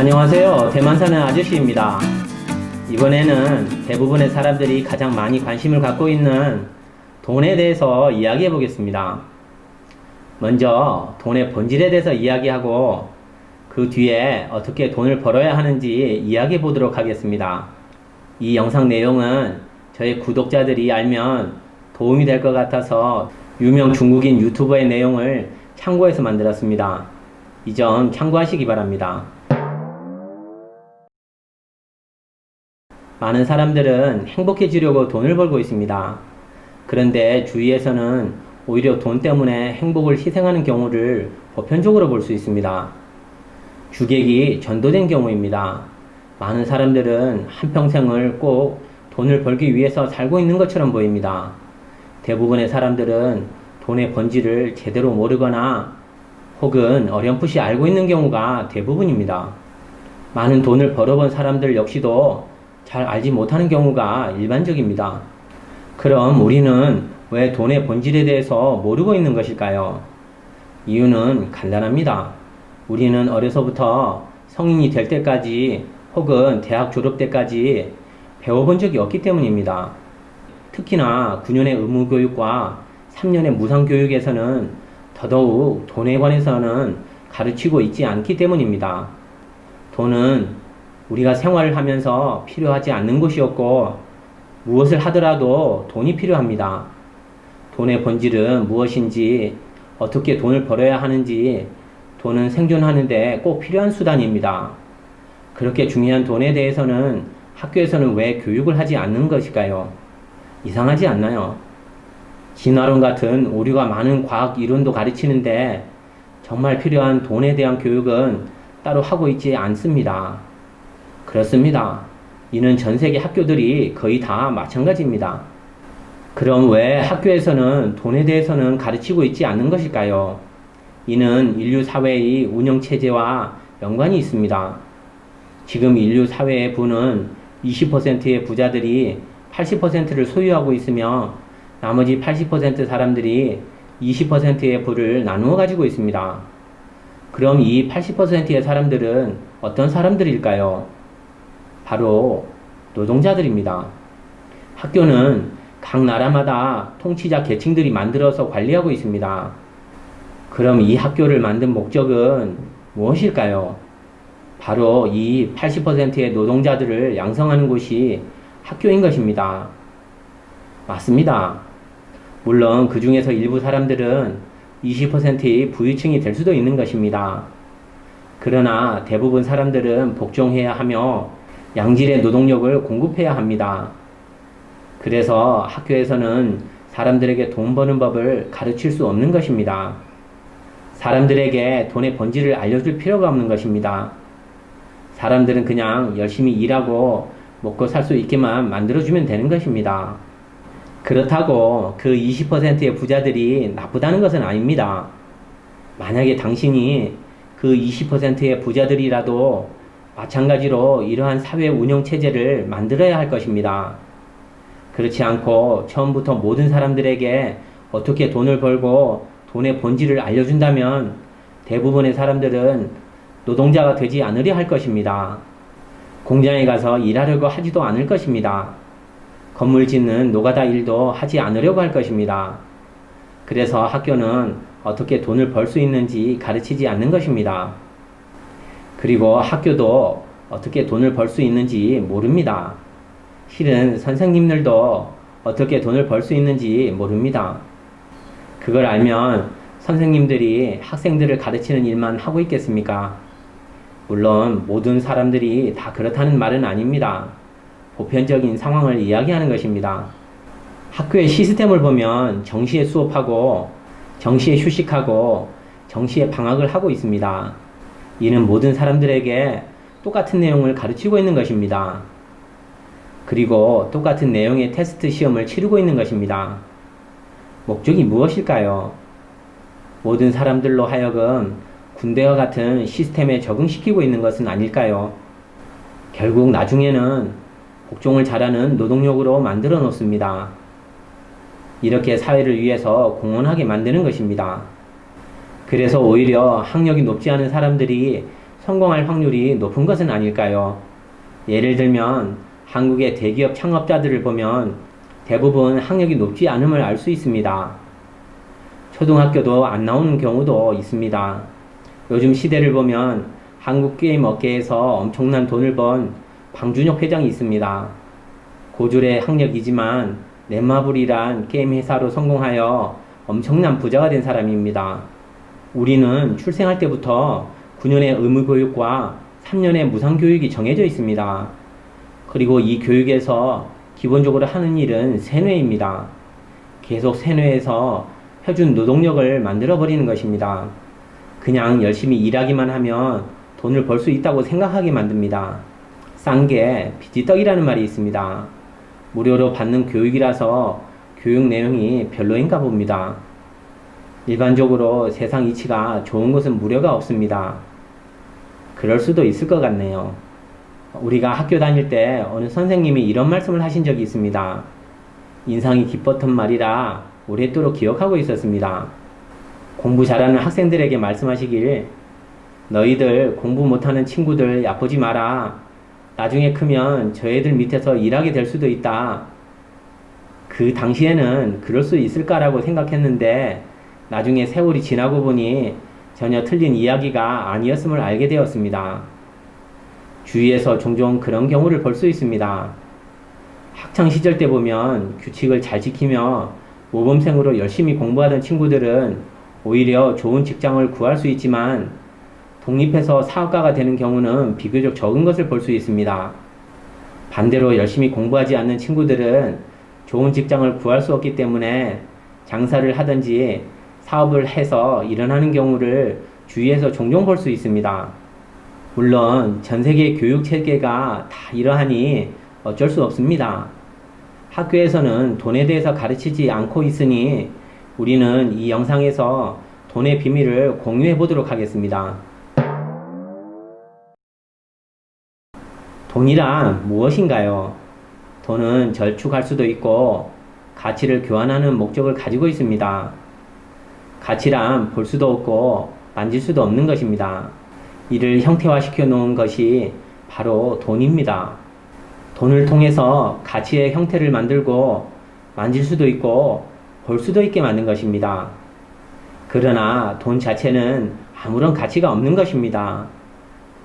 안녕하세요. 대만 사는 아저씨입니다. 이번에는 대부분의 사람들이 가장 많이 관심을 갖고 있는 돈에 대해서 이야기해 보겠습니다. 먼저 돈의 본질에 대해서 이야기하고 그 뒤에 어떻게 돈을 벌어야 하는지 이야기해 보도록 하겠습니다. 이 영상 내용은 저희 구독자들이 알면 도움이 될 것 같아서 유명 중국인 유튜버의 내용을 참고해서 만들었습니다. 이 점 참고하시기 바랍니다. 많은 사람들은 행복해지려고 돈을 벌고 있습니다. 그런데 주위에서는 오히려 돈 때문에 행복을 희생하는 경우를 보편적으로 볼 수 있습니다. 주객이 전도된 경우입니다. 많은 사람들은 한평생을 꼭 돈을 벌기 위해서 살고 있는 것처럼 보입니다. 대부분의 사람들은 돈의 본질을 제대로 모르거나 혹은 어렴풋이 알고 있는 경우가 대부분입니다. 많은 돈을 벌어본 사람들 역시도 잘 알지 못하는 경우가 일반적입니다. 그럼 우리는 왜 돈의 본질에 대해서 모르고 있는 것일까요? 이유는 간단합니다. 우리는 어려서부터 성인이 될 때까지 혹은 대학 졸업 때까지 배워본 적이 없기 때문입니다. 특히나 9년의 의무교육과 3년의 무상교육에서는 더더욱 돈에 관해서는 가르치고 있지 않기 때문입니다. 돈은 우리가 생활을 하면서 필요하지 않는 것이었고 무엇을 하더라도 돈이 필요합니다. 돈의 본질은 무엇인지, 어떻게 돈을 벌어야 하는지, 돈은 생존하는데 꼭 필요한 수단입니다. 그렇게 중요한 돈에 대해서는 학교에서는 왜 교육을 하지 않는 것일까요? 이상하지 않나요? 진화론 같은 오류가 많은 과학 이론도 가르치는데 정말 필요한 돈에 대한 교육은 따로 하고 있지 않습니다. 그렇습니다. 이는 전 세계 학교들이 거의 다 마찬가지입니다. 그럼 왜 학교에서는 돈에 대해서는 가르치고 있지 않는 것일까요? 이는 인류 사회의 운영 체제와 연관이 있습니다. 지금 인류 사회의 부는 20%의 부자들이 80%를 소유하고 있으며 나머지 80% 사람들이 20%의 부를 나누어 가지고 있습니다. 그럼 이 80%의 사람들은 어떤 사람들일까요? 바로 노동자들입니다. 학교는 각 나라마다 통치자 계층들이 만들어서 관리하고 있습니다. 그럼 이 학교를 만든 목적은 무엇일까요? 바로 이 80%의 노동자들을 양성하는 곳이 학교인 것입니다. 맞습니다. 물론 그 중에서 일부 사람들은 20%의 부유층이 될 수도 있는 것입니다. 그러나 대부분 사람들은 복종해야 하며 양질의 노동력을 공급해야 합니다. 그래서 학교에서는 사람들에게 돈 버는 법을 가르칠 수 없는 것입니다. 사람들에게 돈의 본질을 알려줄 필요가 없는 것입니다. 사람들은 그냥 열심히 일하고 먹고 살 수 있게만 만들어주면 되는 것입니다. 그렇다고 그 20%의 부자들이 나쁘다는 것은 아닙니다. 만약에 당신이 그 20%의 부자들이라도 마찬가지로 이러한 사회 운영 체제를 만들어야 할 것입니다. 그렇지 않고 처음부터 모든 사람들에게 어떻게 돈을 벌고 돈의 본질을 알려준다면 대부분의 사람들은 노동자가 되지 않으려 할 것입니다. 공장에 가서 일하려고 하지도 않을 것입니다. 건물 짓는 노가다 일도 하지 않으려고 할 것입니다. 그래서 학교는 어떻게 돈을 벌 수 있는지 가르치지 않는 것입니다. 그리고 학교도 어떻게 돈을 벌 수 있는지 모릅니다. 실은 선생님들도 어떻게 돈을 벌 수 있는지 모릅니다. 그걸 알면 선생님들이 학생들을 가르치는 일만 하고 있겠습니까? 물론 모든 사람들이 다 그렇다는 말은 아닙니다. 보편적인 상황을 이야기하는 것입니다. 학교의 시스템을 보면 정시에 수업하고 정시에 휴식하고 정시에 방학을 하고 있습니다. 이는 모든 사람들에게 똑같은 내용을 가르치고 있는 것입니다. 그리고 똑같은 내용의 테스트 시험을 치르고 있는 것입니다. 목적이 무엇일까요? 모든 사람들로 하여금 군대와 같은 시스템에 적응시키고 있는 것은 아닐까요? 결국 나중에는 복종을 잘하는 노동력으로 만들어 놓습니다. 이렇게 사회를 위해서 공헌하게 만드는 것입니다. 그래서 오히려 학력이 높지 않은 사람들이 성공할 확률이 높은 것은 아닐까요? 예를 들면 한국의 대기업 창업자들을 보면 대부분 학력이 높지 않음을 알 수 있습니다. 초등학교도 안 나오는 경우도 있습니다. 요즘 시대를 보면 한국 게임 업계에서 엄청난 돈을 번 방준혁 회장이 있습니다. 고졸의 학력이지만 넷마블이란 게임 회사로 성공하여 엄청난 부자가 된 사람입니다. 우리는 출생할 때부터 9년의 의무교육과 3년의 무상교육이 정해져 있습니다. 그리고 이 교육에서 기본적으로 하는 일은 세뇌입니다. 계속 세뇌해서 표준 노동력을 만들어 버리는 것입니다. 그냥 열심히 일하기만 하면 돈을 벌 수 있다고 생각하게 만듭니다. 싼 게 빚지떡이라는 말이 있습니다. 무료로 받는 교육이라서 교육 내용이 별로인가 봅니다. 일반적으로 세상 이치가 좋은 곳은 무료가 없습니다. 그럴 수도 있을 것 같네요. 우리가 학교 다닐 때 어느 선생님이 이런 말씀을 하신 적이 있습니다. 인상이 깊었던 말이라 오랫도록 기억하고 있었습니다. 공부 잘하는 학생들에게 말씀하시길, 너희들 공부 못하는 친구들 얕보지 마라. 나중에 크면 저 애들 밑에서 일하게 될 수도 있다. 그 당시에는 그럴 수 있을까라고 생각했는데 나중에 세월이 지나고 보니 전혀 틀린 이야기가 아니었음을 알게 되었습니다. 주위에서 종종 그런 경우를 볼 수 있습니다. 학창시절 때 보면 규칙을 잘 지키며 모범생으로 열심히 공부하던 친구들은 오히려 좋은 직장을 구할 수 있지만 독립해서 사업가가 되는 경우는 비교적 적은 것을 볼 수 있습니다. 반대로 열심히 공부하지 않는 친구들은 좋은 직장을 구할 수 없기 때문에 장사를 하든지 사업을 해서 일어나는 경우를 주위에서 종종 볼 수 있습니다. 물론 전 세계 교육 체계가 다 이러하니 어쩔 수 없습니다. 학교에서는 돈에 대해서 가르치지 않고 있으니 우리는 이 영상에서 돈의 비밀을 공유해 보도록 하겠습니다. 돈이란 무엇인가요? 돈은 절축할 수도 있고 가치를 교환하는 목적을 가지고 있습니다. 가치란 볼 수도 없고 만질 수도 없는 것입니다. 이를 형태화시켜 놓은 것이 바로 돈입니다. 돈을 통해서 가치의 형태를 만들고 만질 수도 있고 볼 수도 있게 만든 것입니다. 그러나 돈 자체는 아무런 가치가 없는 것입니다.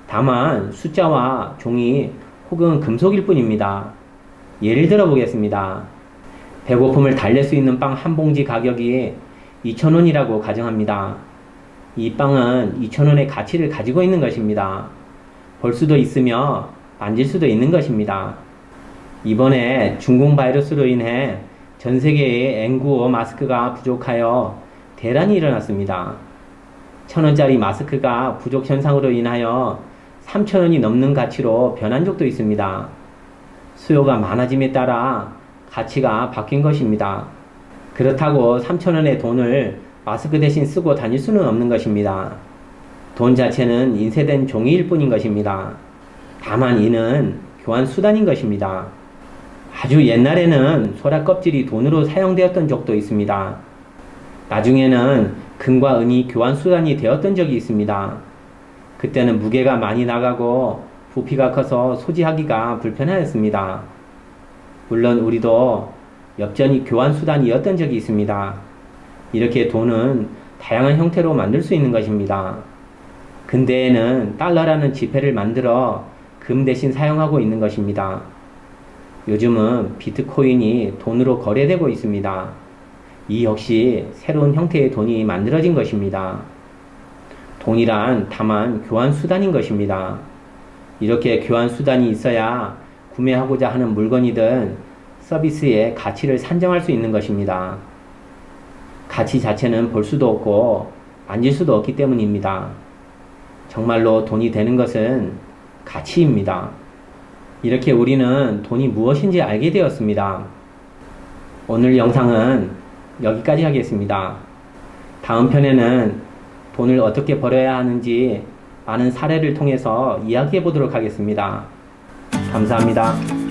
다만 숫자와 종이 혹은 금속일 뿐입니다. 예를 들어 보겠습니다. 배고픔을 달랠 수 있는 빵 한 봉지 가격이 2,000원이라고 가정합니다. 이 빵은 2,000원의 가치를 가지고 있는 것입니다. 볼 수도 있으며 만질 수도 있는 것입니다. 이번에 중국 바이러스로 인해 전 세계의 N95 마스크가 부족하여 대란이 일어났습니다. 1,000원짜리 마스크가 부족 현상으로 인하여 3,000원이 넘는 가치로 변한 적도 있습니다. 수요가 많아짐에 따라 가치가 바뀐 것입니다. 그렇다고 3,000원의 돈을 마스크 대신 쓰고 다닐 수는 없는 것입니다. 돈 자체는 인쇄된 종이일 뿐인 것입니다. 다만 이는 교환 수단인 것입니다. 아주 옛날에는 소라 껍질이 돈으로 사용되었던 적도 있습니다. 나중에는 금과 은이 교환 수단이 되었던 적이 있습니다. 그때는 무게가 많이 나가고 부피가 커서 소지하기가 불편하였습니다. 물론 우리도 엽전이 교환 수단이었던 적이 있습니다. 이렇게 돈은 다양한 형태로 만들 수 있는 것입니다. 근대에는 달러라는 지폐를 만들어 금 대신 사용하고 있는 것입니다. 요즘은 비트코인이 돈으로 거래되고 있습니다. 이 역시 새로운 형태의 돈이 만들어진 것입니다. 돈이란 다만 교환 수단인 것입니다. 이렇게 교환 수단이 있어야 구매하고자 하는 물건이든 서비스의 가치를 산정할 수 있는 것입니다. 가치 자체는 볼 수도 없고 만질 수도 없기 때문입니다. 정말로 돈이 되는 것은 가치입니다. 이렇게 우리는 돈이 무엇인지 알게 되었습니다. 오늘 영상은 여기까지 하겠습니다. 다음 편에는 돈을 어떻게 벌어야 하는지 많은 사례를 통해서 이야기해 보도록 하겠습니다. 감사합니다.